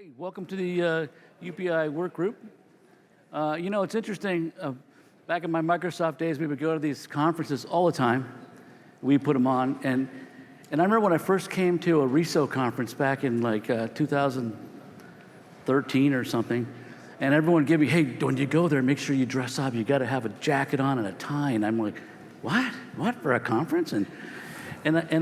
Hey, welcome to the UPI Workgroup. It's interesting. Back in my Microsoft days, we would go to these conferences all the time. We put them on, and I remember when I first came to a RESO conference back in like 2013 or something, and everyone would give me, hey, when you go there, make sure you dress up. You got to have a jacket on and a tie. And I'm like, what? What for a conference? And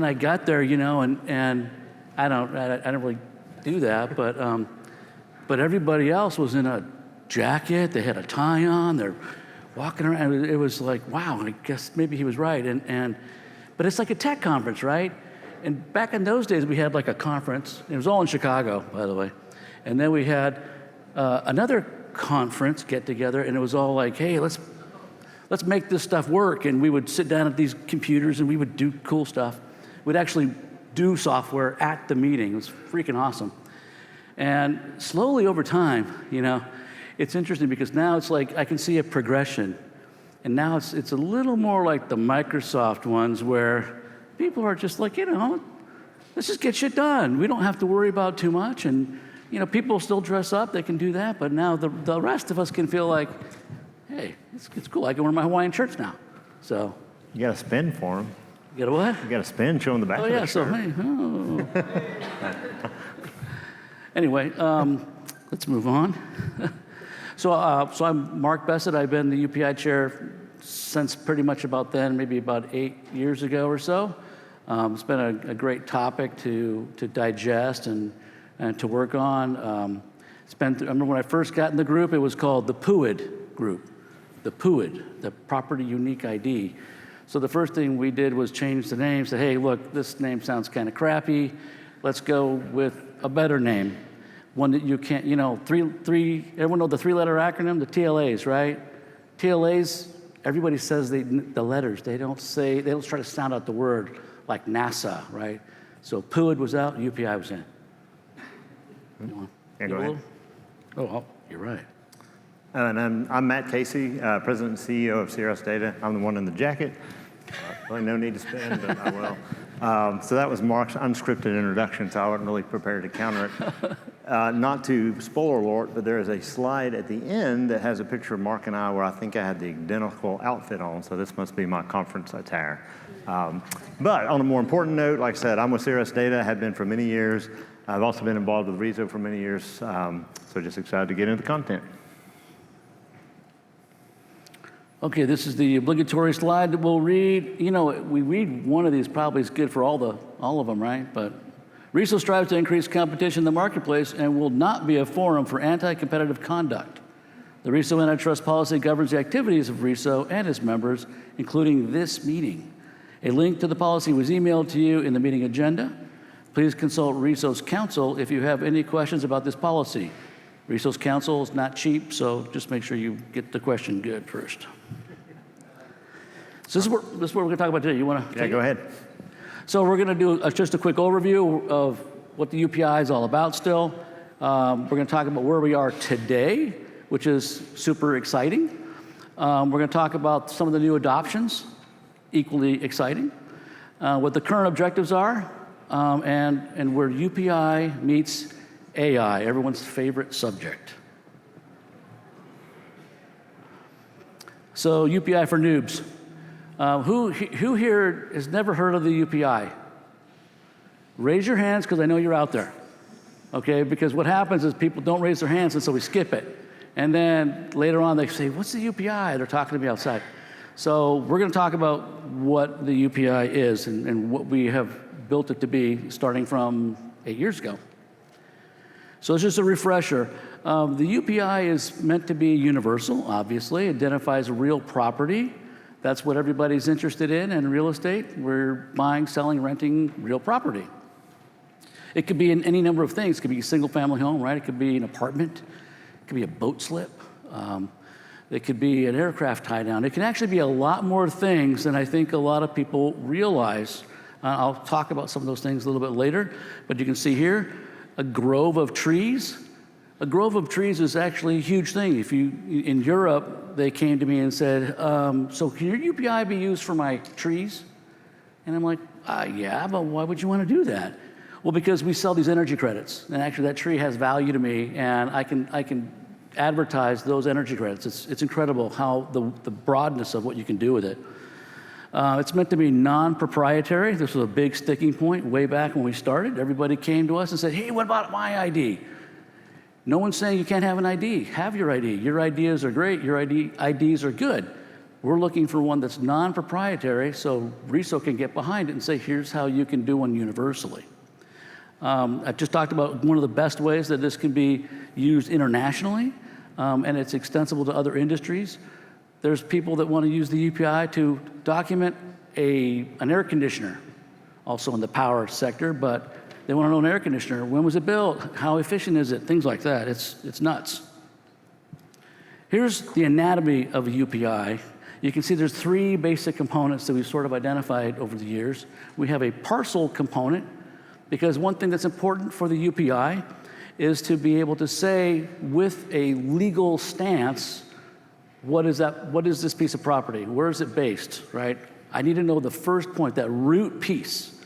I got there, and I don't really do that, but everybody else was in a jacket. They had a tie on. They're walking around. It was like, wow. I guess maybe he was right. But it's like a tech conference, right? And back in those days, we had like a conference. It was all in Chicago, by the way. And then we had another conference get together, and it was all like, hey, let's make this stuff work. And we would sit down at these computers, and we would do cool stuff. We'd actually do software at the meeting. It was freaking awesome. And slowly over time, it's interesting because now it's like I can see a progression. And now it's a little more like the Microsoft ones where people are just like, let's just get shit done. We don't have to worry about too much. And, people still dress up. They can do that. But now the rest of us can feel like, hey, it's cool. I can wear my Hawaiian shirts now. So You got to spin for them. you got a what? You got to spin, show them the back of the shirt. Anyway, let's move on. So I'm Mark Bessett. I've been the UPI chair since pretty much about then, maybe about 8 years ago or so. It's been a great topic to digest and to work on. I remember when I first got in the group, it was called the PUID group, the PUID, the Property Unique ID. So the first thing we did was change the name, say, hey, look, this name sounds kind of crappy. Let's go with a better name. One that you can't, everyone know the three-letter acronym, the TLAs, right? TLAs, everybody says the letters. They don't try to sound out the word like NASA, right? So PUID was out, UPI was in. Yeah, go ahead. Oh, you're right. And I'm Matt Casey, President and CEO of CRS Data. I'm the one in the jacket. Really no need to spin, but I will. So that was Mark's unscripted introduction, so I wasn't really prepared to counter it. Not to spoiler alert, but there is a slide at the end that has a picture of Mark and I where I think I had the identical outfit on, so this must be my conference attire. But on a more important note, like I said, I'm with CRS Data, have been for many years. I've also been involved with RESO for many years, so just excited to get into the content. Okay, this is the obligatory slide that we'll read. We read one of these probably is good for all of them, right? But RESO strives to increase competition in the marketplace and will not be a forum for anti-competitive conduct. The RESO antitrust policy governs the activities of RESO and its members, including this meeting. A link to the policy was emailed to you in the meeting agenda. Please consult RESO's counsel if you have any questions about this policy. RESO's counsel is not cheap, so just make sure you get the question good first. So this is what we're going to talk about today. You want to? Yeah, go ahead. So we're going to do just a quick overview of what the UPI is all about still. We're going to talk about where we are today, which is super exciting. We're going to talk about some of the new adoptions, equally exciting, what the current objectives are, and where UPI meets AI, everyone's favorite subject. So UPI for noobs. Who here has never heard of the UPI? Raise your hands because I know you're out there. Okay, because what happens is people don't raise their hands and so we skip it. And then later on they say, what's the UPI? They're talking to me outside. So we're going to talk about what the UPI is and what we have built it to be starting from 8 years ago. So it's just a refresher. The UPI is meant to be universal, obviously. It identifies real property. That's what everybody's interested in real estate. We're buying, selling, renting real property. It could be in any number of things. It could be a single-family home, right? It could be an apartment. It could be a boat slip. It could be an aircraft tie-down. It can actually be a lot more things than I think a lot of people realize. I'll talk about some of those things a little bit later. But you can see here, a grove of trees. A grove of trees is actually a huge thing. In Europe, they came to me and said, so can your UPI be used for my trees? And I'm like, yeah, but why would you want to do that? Well, because we sell these energy credits, and actually that tree has value to me, and I can advertise those energy credits. It's incredible how the broadness of what you can do with it. It's meant to be non-proprietary. This was a big sticking point way back when we started. Everybody came to us and said, hey, what about my ID? No one's saying you can't have an ID. Have your ID. Your ideas are great. Your IDs are good. We're looking for one that's non-proprietary so RESO can get behind it and say, here's how you can do one universally. I've just talked about one of the best ways that this can be used internationally, and it's extensible to other industries. There's people that want to use the UPI to document an air conditioner, also in the power sector, but they want to know an air conditioner. When was it built? How efficient is it? Things like that. It's nuts. Here's the anatomy of a UPI. You can see there's 3 basic components that we've sort of identified over the years. We have a parcel component, because one thing that's important for the UPI is to be able to say with a legal stance, what is this piece of property? Where is it based, right? I need to know the first point, that root piece.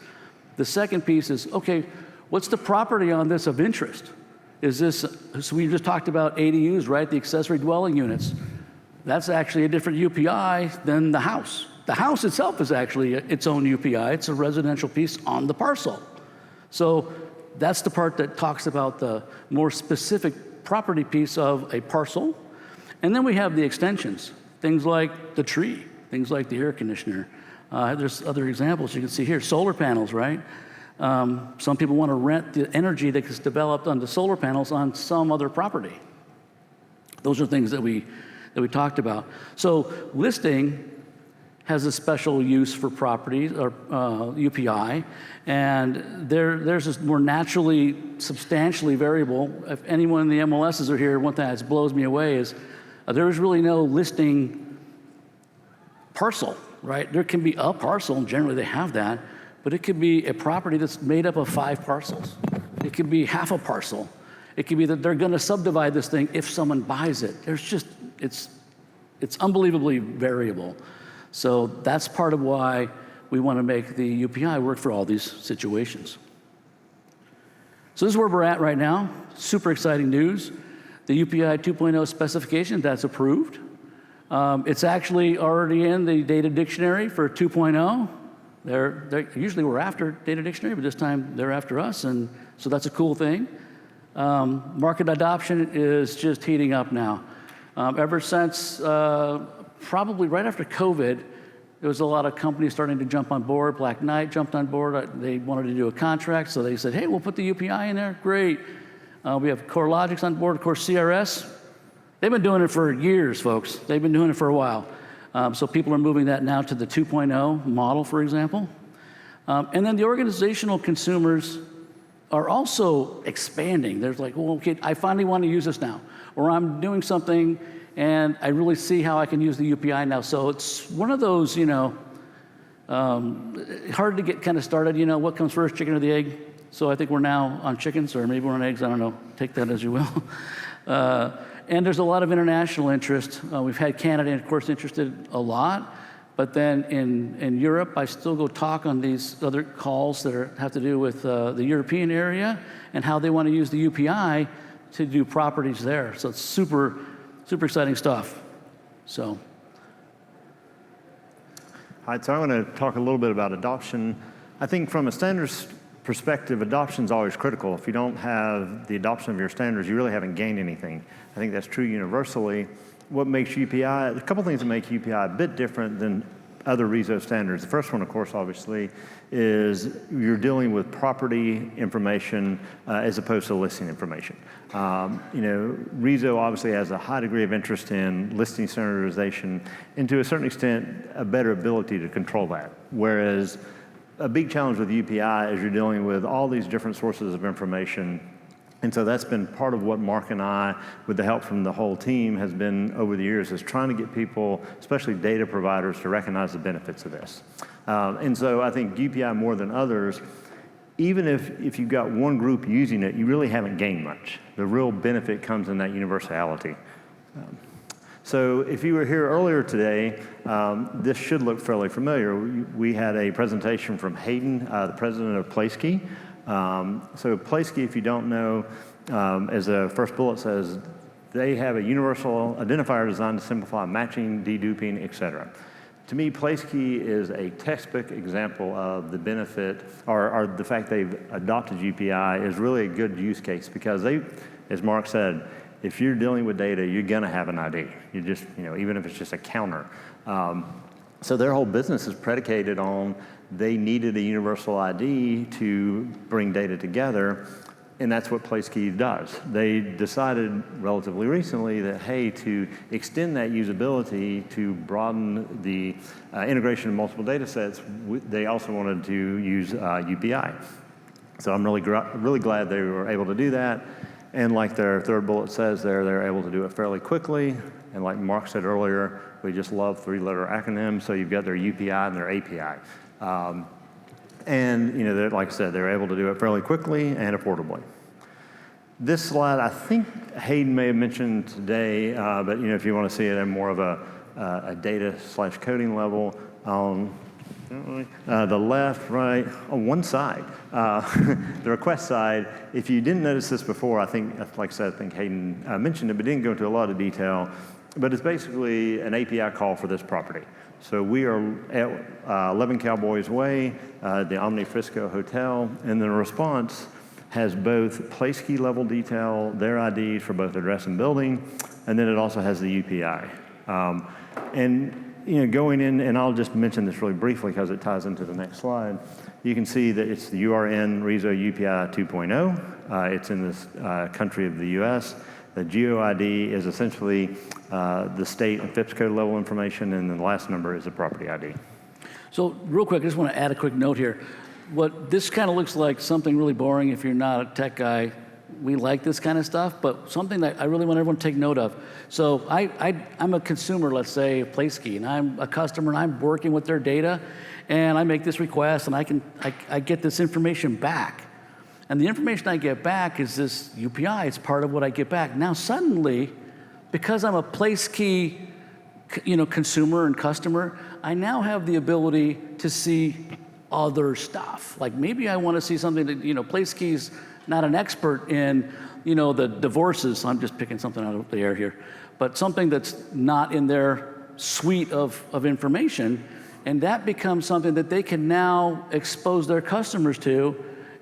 The second piece is, okay, what's the property on this of interest? Is this, so we just talked about ADUs, right? The accessory dwelling units. That's actually a different UPI than the house. The house itself is actually its own UPI. It's a residential piece on the parcel. So that's the part that talks about the more specific property piece of a parcel. And then we have the extensions, things like the tree, things like the air conditioner. There's other examples you can see here. Solar panels, right? Some people want to rent the energy that is developed on the solar panels on some other property. Those are things that we talked about. So listing has a special use for properties or UPI, and theirs is more naturally, substantially variable. If anyone in the MLSs are here, one thing that blows me away is there is really no listing parcel, right? There can be a parcel, and generally they have that, but it could be a property that's made up of 5 parcels. It could be half a parcel. It could be that they're going to subdivide this thing if someone buys it. There's just, it's unbelievably variable. So that's part of why we want to make the UPI work for all these situations. So this is where we're at right now. Super exciting news. The UPI 2.0 specification, that's approved. It's actually already in the data dictionary for 2.0. Usually we're after data dictionary, but this time they're after us, and so that's a cool thing. Market adoption is just heating up now. Ever since probably right after COVID, there was a lot of companies starting to jump on board. Black Knight jumped on board. They wanted to do a contract, so they said, hey, we'll put the UPI in there. Great. We have CoreLogix on board, of course, CRS. They've been doing it for years, folks. They've been doing it for a while. So people are moving that now to the 2.0 model, for example. And then the organizational consumers are also expanding. There's like, well, okay, I finally want to use this now. Or I'm doing something and I really see how I can use the UPI now. So it's one of those, hard to get kind of started, what comes first, chicken or the egg? So I think we're now on chickens, or maybe we're on eggs, I don't know, take that as you will. And there's a lot of international interest. We've had Canada, of course, interested a lot. But then in Europe, I still go talk on these other calls that have to do with the European area and how they want to use the UPI to do properties there. So it's super, super exciting stuff. So. All right, so I want to talk a little bit about adoption. I think from a standards perspective, adoption is always critical. If you don't have the adoption of your standards, you really haven't gained anything. I think that's true universally. What makes UPI, a couple things that make UPI a bit different than other RESO standards. The first one, of course, obviously, is you're dealing with property information as opposed to listing information. RESO obviously has a high degree of interest in listing standardization and to a certain extent, a better ability to control that. Whereas a big challenge with UPI is you're dealing with all these different sources of information. And so that's been part of what Mark and I, with the help from the whole team, has been over the years, is trying to get people, especially data providers, to recognize the benefits of this. And so I think UPI more than others, even if you've got one group using it, you really haven't gained much. The real benefit comes in that universality. So if you were here earlier today, this should look fairly familiar. We had a presentation from Hayden, the president of Placeky. So PlaceKey, if you don't know, as the first bullet says, they have a universal identifier designed to simplify matching, deduping, et cetera. To me, PlaceKey is a textbook example of the benefit, or the fact they've adopted UPI is really a good use case because they, as Mark said, if you're dealing with data, you're gonna have an ID. You just, even if it's just a counter. So their whole business is predicated on they needed a universal ID to bring data together, and that's what PlaceKey does. They decided relatively recently that, hey, to extend that usability to broaden the integration of multiple data sets, they also wanted to use UPI. So I'm really glad they were able to do that. And like their third bullet says there, they're able to do it fairly quickly. And like Mark said earlier, we just love three-letter acronyms. So you've got their UPI and their API. And like I said, they're able to do it fairly quickly and affordably. This slide, I think Hayden may have mentioned today, but if you want to see it at more of a data/coding level, on the left, right, on one side, the request side. If you didn't notice this before, I think, like I said, I think Hayden mentioned it, but didn't go into a lot of detail. But it's basically an API call for this property. So we are at 11 Cowboys Way, the Omni Frisco Hotel, and the response has both PlaceKey level detail, their IDs for both address and building, and then it also has the UPI. Going in, and I'll just mention this really briefly because it ties into the next slide. You can see that it's the URN RESO UPI 2.0. It's in this country of the US. The GeoID is essentially the state and FIPS code level information, and then the last number is the property ID. So real quick, I just want to add a quick note here. What this kind of looks like something really boring if you're not a tech guy. We like this kind of stuff, but something that I really want everyone to take note of. So I'm a consumer, let's say, of PlaceKey, and I'm a customer, and I'm working with their data, and I make this request, and I get this information back. And the information I get back is this UPI. It's part of what I get back. Now suddenly, because I'm a PlaceKey consumer and customer, I now have the ability to see other stuff. Like maybe I want to see something that, PlaceKey's not an expert in, the divorces. I'm just picking something out of the air here. But something that's not in their suite of information. And that becomes something that they can now expose their customers to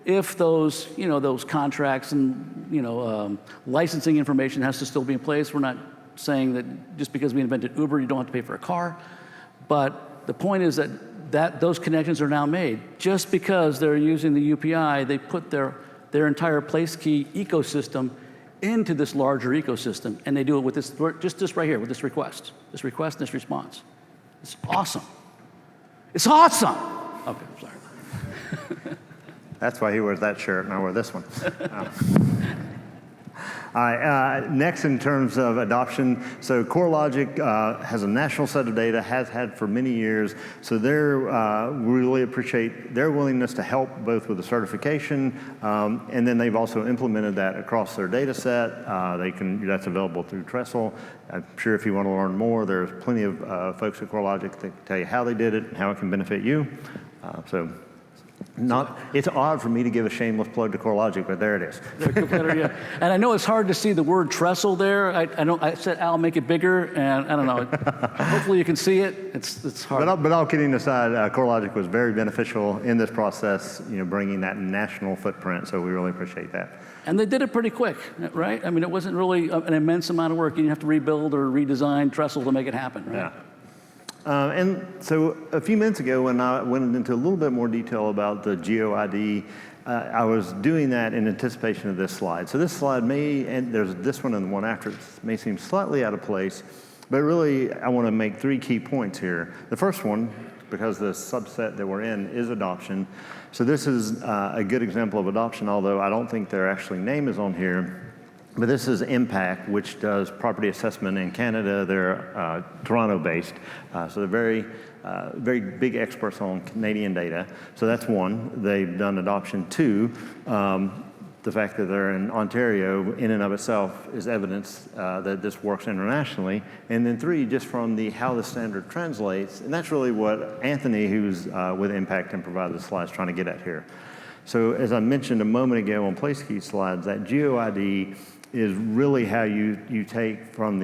if those, those contracts and, licensing information has to still be in place. We're not saying that just because we invented Uber, you don't have to pay for a car. But the point is that those connections are now made. Just because they're using the UPI, they put their entire PlaceKey ecosystem into this larger ecosystem, and they do it with this, just right here, with this request and this response. It's awesome. It's awesome! Okay, I'm sorry. That's why he wears that shirt and I wear this one. All right, next in terms of adoption, so CoreLogic has a national set of data, has had for many years, so we really appreciate their willingness to help both with the certification, and then they've also implemented that across their data set. That's available through Trestle. I'm sure if you want to learn more, there's plenty of folks at CoreLogic that can tell you how they did it and how it can benefit you. It's odd for me to give a shameless plug to CoreLogic, but there it is. Yeah. And I know it's hard to see the word Trestle there. I said, Al, make it bigger, and I don't know. Hopefully you can see it. It's hard. But all kidding aside, CoreLogic was very beneficial in this process, bringing that national footprint, so we really appreciate that. And they did it pretty quick, right? I mean, it wasn't really an immense amount of work. You didn't have to rebuild or redesign Trestle to make it happen, right? Yeah. And so a few minutes ago, when I went into a little bit more detail about the GeoID, I was doing that in anticipation of this slide. So this slide and there's this one and the one after it, may seem slightly out of place, but really I want to make three key points here. The first one, because the subset that we're in is adoption. So this is a good example of adoption, although I don't think their actually name is on here. But this is Impact, which does property assessment in Canada. They're Toronto-based, so they're very big experts on Canadian data. So that's one. They've done adoption. Two, the fact that they're in Ontario in and of itself is evidence that this works internationally. And then three, just from how the standard translates, and that's really what Anthony, who's with Impact and provided the slides, trying to get at here. So as I mentioned a moment ago on place key slides, that GeoID is really how you take from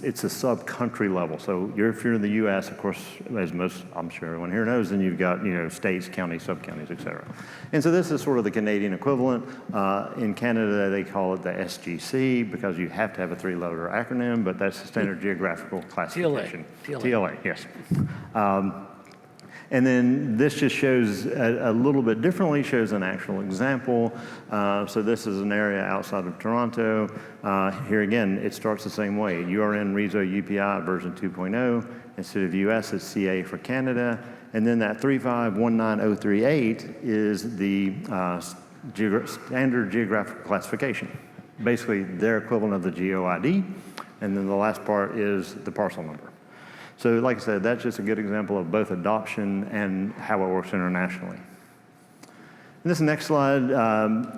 it's a sub-country level. So if you're in the U.S., of course, as most, I'm sure everyone here knows, then you've got, states, counties, sub-counties, et cetera. And so this is sort of the Canadian equivalent. In Canada, they call it the SGC because you have to have a 3-letter acronym, but that's the Standard Geographical Classification. TLA, yes. And then this just shows a little bit differently, shows an actual example. So this is an area outside of Toronto. Here again, it starts the same way. URN RESO UPI version 2.0. Instead of US, it's CA for Canada. And then that 3519038 is the standard geographic classification. Basically, their equivalent of the GeoID. And then the last part is the parcel number. So like I said, that's just a good example of both adoption and how it works internationally. And this next slide,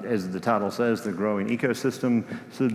as the title says, the growing ecosystem. So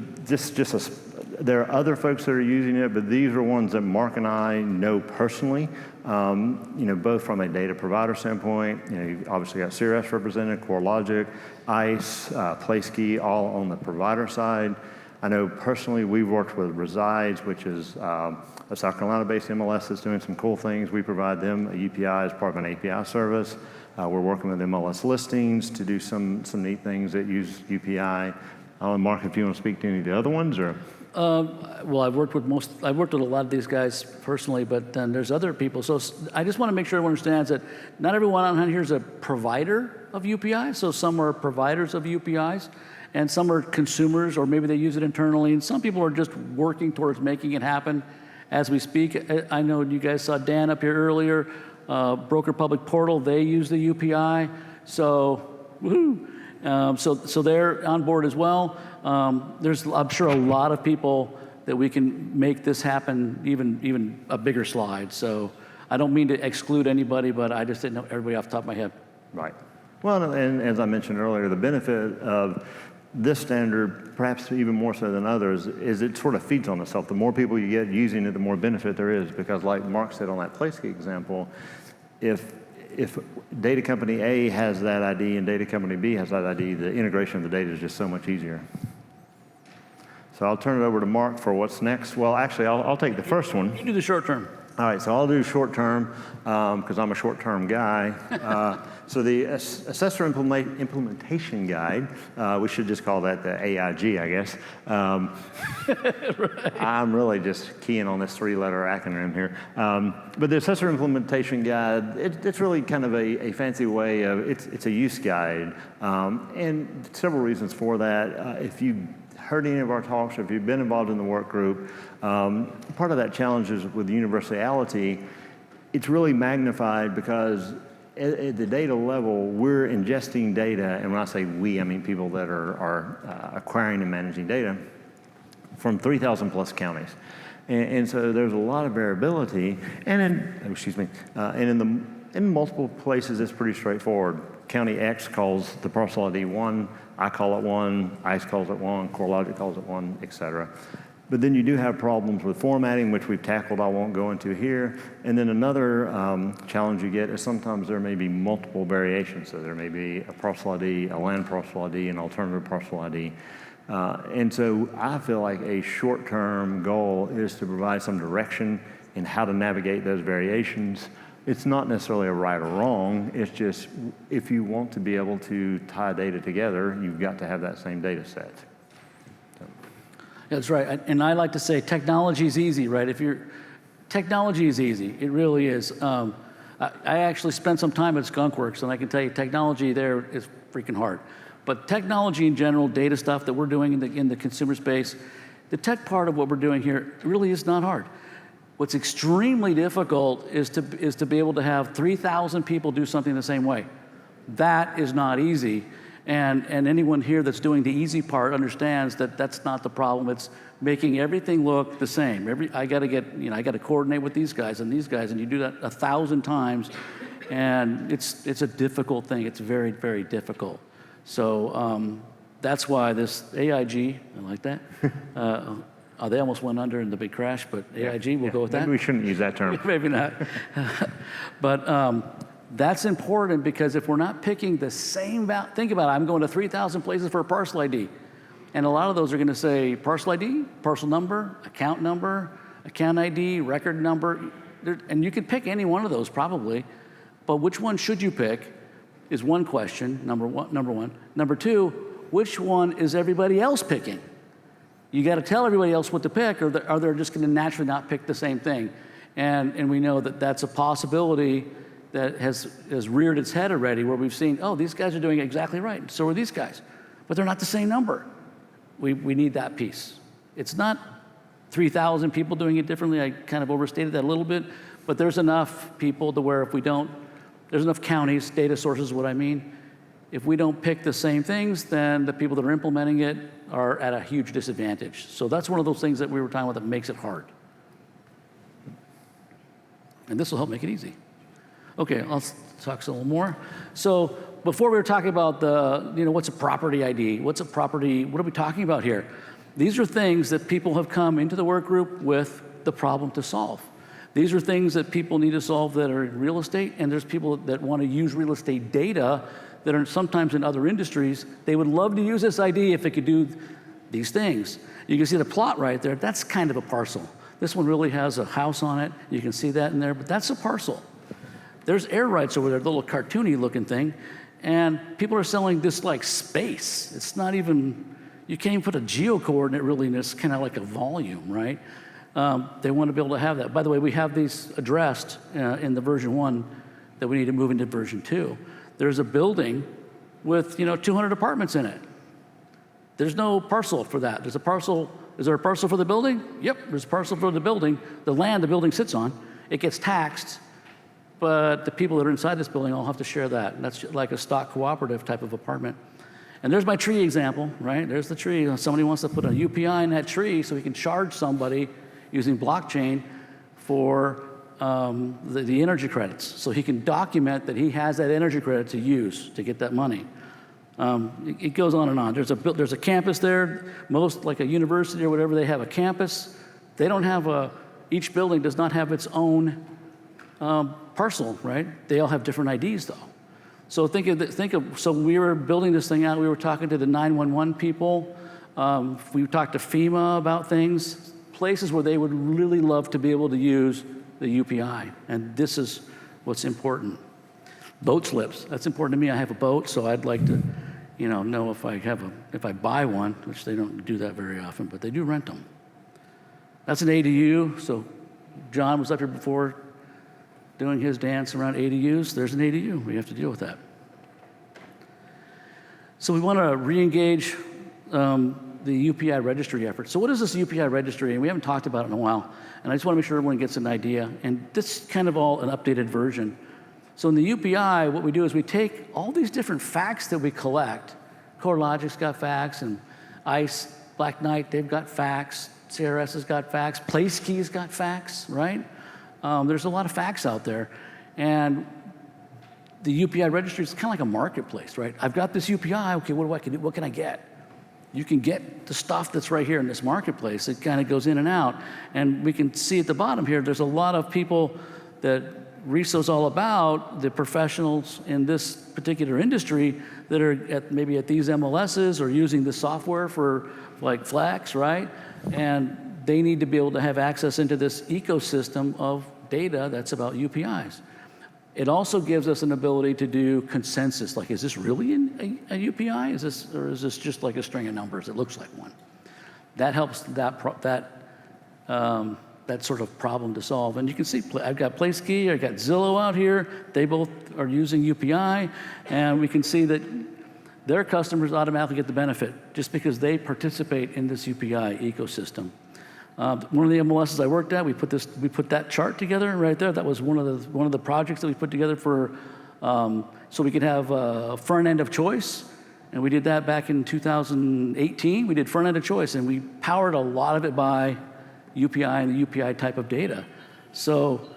there are other folks that are using it, but these are ones that Mark and I know personally, both from a data provider standpoint. You obviously got CRS represented, CoreLogic, ICE, PlaceKey, all on the provider side. I know personally we've worked with Resides, which is a South Carolina-based MLS that's doing some cool things. We provide them a UPI as part of an API service. We're working with MLS Listings to do some neat things that use UPI. I don't know, Mark, if you want to speak to any of the other ones, or? Well, I've worked with a lot of these guys personally, but then there's other people. So I just want to make sure everyone understands that not everyone on here is a provider of UPI. So some are providers of UPIs, and some are consumers, or maybe they use it internally, and some people are just working towards making it happen as we speak. I know you guys saw Dan up here earlier, Broker Public Portal, they use the UPI, so woohoo. So they're on board as well. There's, I'm sure, a lot of people that we can make this happen, even a bigger slide. So I don't mean to exclude anybody, but I just didn't know everybody off the top of my head. Right. Well, and as I mentioned earlier, the benefit of this standard, perhaps even more so than others, is it sort of feeds on itself. The more people you get using it, the more benefit there is, because like Mark said on that PlaceKey example, if data company A has that ID and data company B has that ID, the integration of the data is just so much easier. So I'll turn it over to Mark for what's next. Well, actually, I'll take the first one. You do the short term. All right, so I'll do short term because I'm a short term guy. So the Assessor Implementation Guide, we should just call that the AIG, I guess. Right. I'm really just keying on this 3-letter acronym here. But the Assessor Implementation Guide, it's really kind of a fancy way of, it's a use guide. And several reasons for that. If you heard any of our talks, or if you've been involved in the work group, part of that challenge is with universality. It's really magnified because at the data level, we're ingesting data, and when I say we, I mean people that are acquiring and managing data from 3,000 plus counties. And so there's a lot of variability, and in multiple places it's pretty straightforward. County X calls the parcel ID one, I call it one, ICE calls it one, CoreLogic calls it one, et cetera. But then you do have problems with formatting, which we've tackled, I won't go into here. And then another challenge you get is sometimes there may be multiple variations. So there may be a parcel ID, a land parcel ID, an alternative parcel ID. And so I feel like a short-term goal is to provide some direction in how to navigate those variations. It's not necessarily a right or wrong, it's just if you want to be able to tie data together, you've got to have that same data set. That's right, and I like to say technology is easy, right? Technology is easy, it really is. I actually spent some time at Skunkworks, and I can tell you technology there is freaking hard. But technology in general, data stuff that we're doing in the consumer space, the tech part of what we're doing here really is not hard. What's extremely difficult is to be able to have 3,000 people do something the same way. That is not easy. And anyone here that's doing the easy part understands that that's not the problem. It's making everything look the same. I got to coordinate with these guys, and you do that 1,000 times, and it's a difficult thing. It's very, very difficult. So that's why this AIG, I like that. They almost went under in the big crash, but AIG, we'll go with that. Maybe we shouldn't use that term. Maybe not. But That's important because if we're not picking the same value, think about it, I'm going to 3,000 places for a parcel ID. And a lot of those are going to say parcel ID, parcel number, account ID, record number. And you can pick any one of those probably, but which one should you pick is one question, number one. Number two, which one is everybody else picking? You got to tell everybody else what to pick, or are they just going to naturally not pick the same thing? And we know that that's a possibility that has reared its head already, where we've seen, oh, these guys are doing it exactly right, so are these guys. But they're not the same number. We need that piece. It's not 3,000 people doing it differently. I kind of overstated that a little bit, but there's enough people to where if we don't, there's enough counties, data sources is what I mean. If we don't pick the same things, then the people that are implementing it are at a huge disadvantage. So that's one of those things that we were talking about that makes it hard. And this will help make it easy. Okay, I'll talk a little more. So before we were talking about what's a property ID? What are we talking about here? These are things that people have come into the work group with the problem to solve. These are things that people need to solve that are in real estate, and there's people that want to use real estate data that are sometimes in other industries. They would love to use this ID if it could do these things. You can see the plot right there. That's kind of a parcel. This one really has a house on it. You can see that in there, but that's a parcel. There's air rights over there, the little cartoony looking thing, and people are selling this like space. It's not even, you can't even put a geo-coordinate really in this, kind of like a volume, right? They want to be able to have that. By the way, we have these addressed in the version 1 that we need to move into version 2. There's a building with 200 apartments in it. There's no parcel for that. There's a parcel. Is there a parcel for the building? Yep, there's a parcel for the building. The land the building sits on, it gets taxed, but the people that are inside this building all have to share that. And that's like a stock cooperative type of apartment. And there's my tree example, right? There's the tree. Somebody wants to put a UPI in that tree so he can charge somebody using blockchain for the energy credits. So he can document that he has that energy credit to use to get that money. It goes on and on. There's a campus there. Most, like a university or whatever, they have a campus. They don't have each building does not have its own parcel, right? They all have different IDs though. So so we were building this thing out. We were talking to the 911 people. We talked to FEMA about things, places where they would really love to be able to use the UPI. And this is what's important. Boat slips. That's important to me. I have a boat, so I'd like to, know if I buy one, which they don't do that very often, but they do rent them. That's an ADU. So John was up here before doing his dance around ADUs. There's an ADU. We have to deal with that. So we want to re-engage the UPI registry effort. So what is this UPI registry? And we haven't talked about it in a while. And I just want to make sure everyone gets an idea. And this is kind of all an updated version. So in the UPI, what we do is we take all these different facts that we collect. CoreLogic's got facts, and ICE, Black Knight, they've got facts. CRS has got facts. PlaceKey's got facts, right? There's a lot of facts out there. And the UPI registry is kind of like a marketplace, right? I've got this UPI, okay, what can I get? You can get the stuff that's right here in this marketplace. It kind of goes in and out. And we can see at the bottom here, there's a lot of people that RESO's all about, the professionals in this particular industry that are maybe at these MLSs or using the software for like Flex, right? And they need to be able to have access into this ecosystem of data that's about UPIs. It also gives us an ability to do consensus, like, is this really a UPI? Or is this just like a string of numbers? It looks like one. That helps that sort of problem to solve. And you can see, I've got PlaceKey, I've got Zillow out here. They both are using UPI, and we can see that their customers automatically get the benefit just because they participate in this UPI ecosystem. One of the MLSs I worked at, we put that chart together right there. That was one of the projects that we put together for so we could have a front end of choice. And we did that back in 2018. We did front end of choice, and we powered a lot of it by UPI and the UPI type of data. So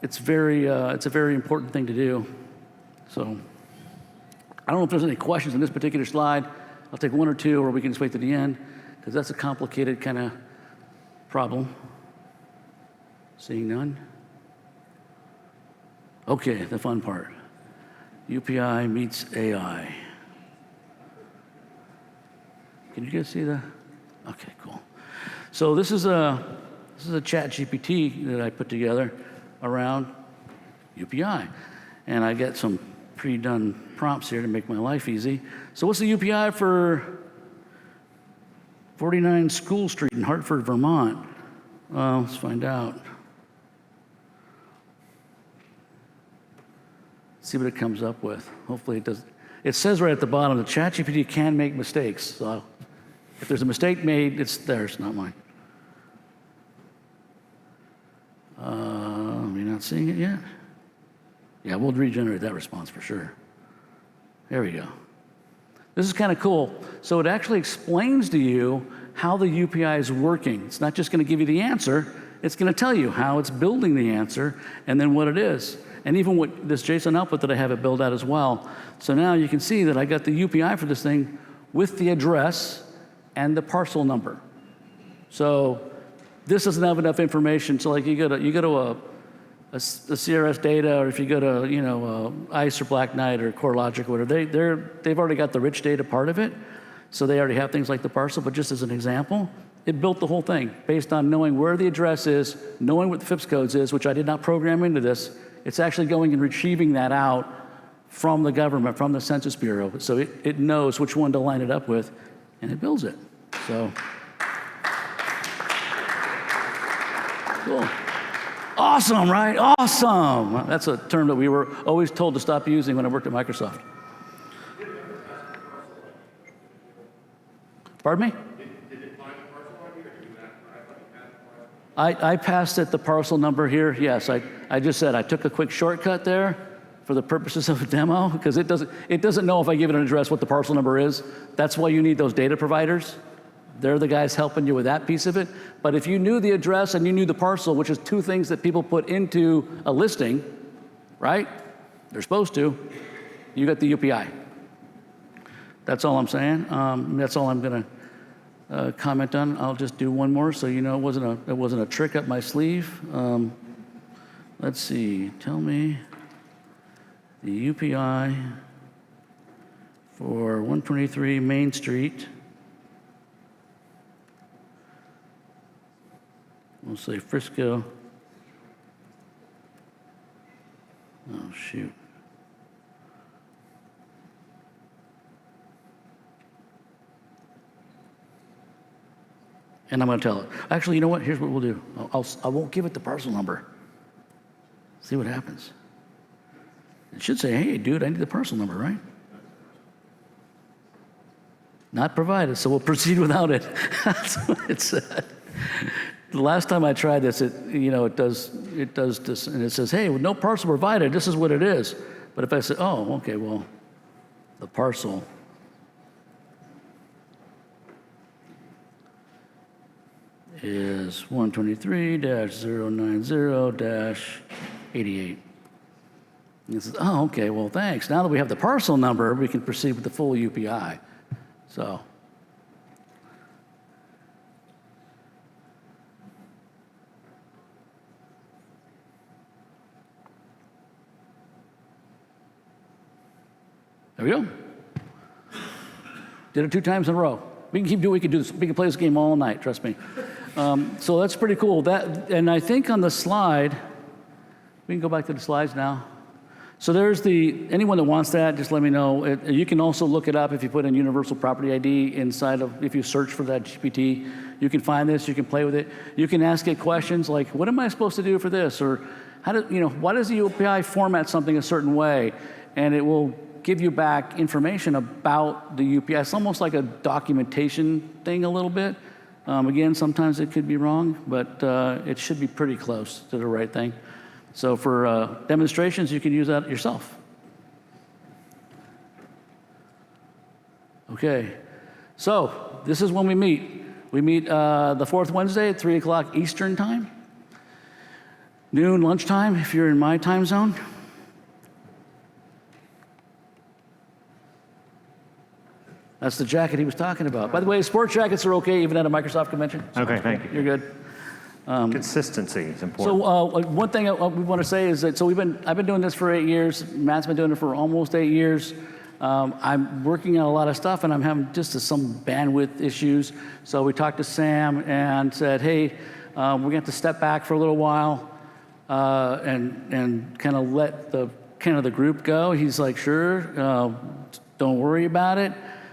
it's a very important thing to do. So I don't know if there's any questions on this particular slide. I'll take one or two, or we can just wait to the end, because that's a complicated kind of problem. Seeing none? Okay, the fun part. UPI meets AI. Can you guys see that? Okay, cool. So this is a chat GPT that I put together around UPI. And I get some pre-done prompts here to make my life easy. So what's the UPI for 49 School Street in Hartford, Vermont? Well, let's find out. See what it comes up with. Hopefully it does. It says right at the bottom, the ChatGPT can make mistakes. So if there's a mistake made, it's theirs, not mine. You're not seeing it yet? Yeah, we'll regenerate that response for sure. There we go. This is kind of cool. So it actually explains to you how the UPI is working. It's not just going to give you the answer. It's going to tell you how it's building the answer and then what it is. And even what this JSON output that I have it build out as well. So now you can see that I got the UPI for this thing with the address and the parcel number. So this doesn't have enough information. So like you go to a CRS data, or if you go to ICE or Black Knight or CoreLogic or whatever, they've already got the rich data part of it. So they already have things like the parcel. But just as an example, it built the whole thing based on knowing where the address is, knowing what the FIPS codes is, which I did not program into this. It's actually going and retrieving that out from the government, from the Census Bureau. So it knows which one to line it up with, and it builds it. So, cool. Awesome, right? Awesome. That's a term that we were always told to stop using when I worked at Microsoft. Pardon me? Did it find the parcel ID, or did you pass the I passed it the parcel number here. Yes, I just said I took a quick shortcut there for the purposes of a demo, because it doesn't know if I give it an address what the parcel number is. That's why you need those data providers. They're the guys helping you with that piece of it. But if you knew the address and you knew the parcel, which is two things that people put into a listing, right? They're supposed to. You got the UPI. That's all I'm saying. That's all I'm going to comment on. I'll just do one more, so you know it wasn't a trick up my sleeve. Let's see. Tell me the UPI for 123 Main Street. We'll say Frisco. Oh, shoot. And I'm going to tell it. Actually, you know what? Here's what we'll do. I won't give it the parcel number. See what happens. It should say, hey, dude, I need the parcel number, right? Not provided, so we'll proceed without it. That's what it said. The last time I tried this, it does this, and it says, hey, with no parcel provided, this is what it is. But if I say, oh, okay, well, the parcel is 123-090-88. And it says, oh, okay, well, thanks. Now that we have the parcel number, we can proceed with the full UPI. So. There we go. Did it 2 times in a row. We can keep doing. We can do this. We can play this game all night. Trust me. So that's pretty cool. And I think on the slide, we can go back to the slides now. So there's anyone that wants that, just let me know. You can also look it up if you put in Universal Property ID inside of. If you search for that GPT, you can find this. You can play with it. You can ask it questions like, "What am I supposed to do for this?" Or, why does the UPI format something a certain way? And it will give you back information about the UPI. It's almost like a documentation thing a little bit. Again, sometimes it could be wrong, but it should be pretty close to the right thing. So for demonstrations, you can use that yourself. Okay, so this is when we meet. We meet the 4th Wednesday at 3 o'clock Eastern time. Noon, lunchtime, if you're in my time zone. That's the jacket he was talking about. By the way, sport jackets are okay even at a Microsoft convention. Okay, thank you. You're good. Consistency is important. So one thing we want to say is that I've been doing this for 8 years. Matt's been doing it for almost 8 years. I'm working on a lot of stuff, and I'm having just some bandwidth issues. So we talked to Sam and said, hey, we're going to have to step back for a little while and kind of let the group go. He's like, sure, don't worry about it.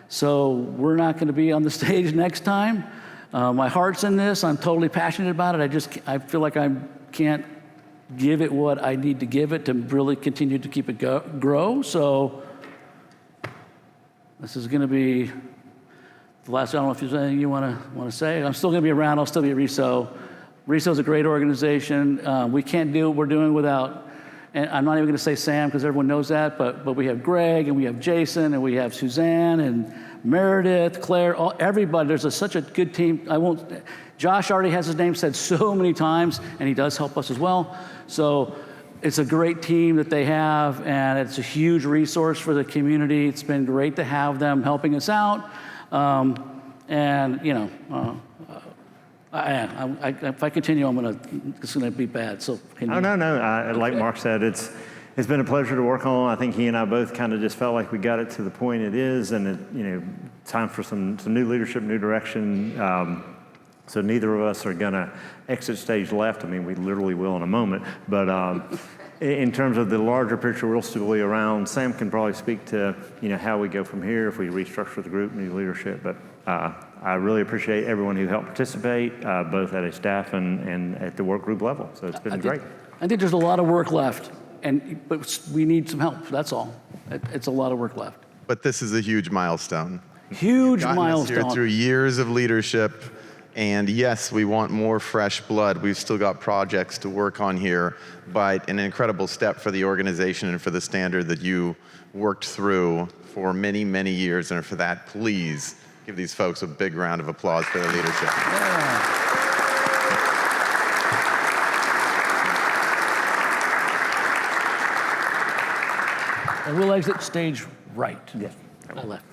So we're not going to be on the stage next time. My heart's in this. I'm totally passionate about it. I feel like I can't give it what I need to give it to really continue to keep it grow. So this is going to be the last. I don't know if there's anything you want to say. I'm still going to be around. I'll still be at RESO. RESO is a great organization. We can't do what we're doing without. And I'm not even going to say Sam because everyone knows that, but we have Greg and we have Jason and we have Suzanne and Meredith, Claire, everybody. There's such a good team. Josh already has his name said so many times, and he does help us as well. So it's a great team that they have, and it's a huge resource for the community. It's been great to have them helping us out. If I continue, it's gonna be bad. So No. Like Mark said, it's been a pleasure to work on. I think he and I both kind of just felt like we got it to the point it is, and time for some new leadership, new direction. So neither of us are gonna exit stage left. I mean, we literally will in a moment. But in terms of the larger picture, we'll still be around. Sam can probably speak to how we go from here if we restructure the group, new leadership. But I really appreciate everyone who helped participate, both at a staff and at the work group level. So it's been great. I think there's a lot of work left, but we need some help. That's all. It's a lot of work left. But this is a huge milestone. Huge Gotten milestone. us here through years of leadership. And yes, we want more fresh blood. We've still got projects to work on here, but an incredible step for the organization and for the standard that you worked through for many, many years. And for that, please give these folks a big round of applause for their leadership. Yeah. And we'll exit stage right. Yes. I left.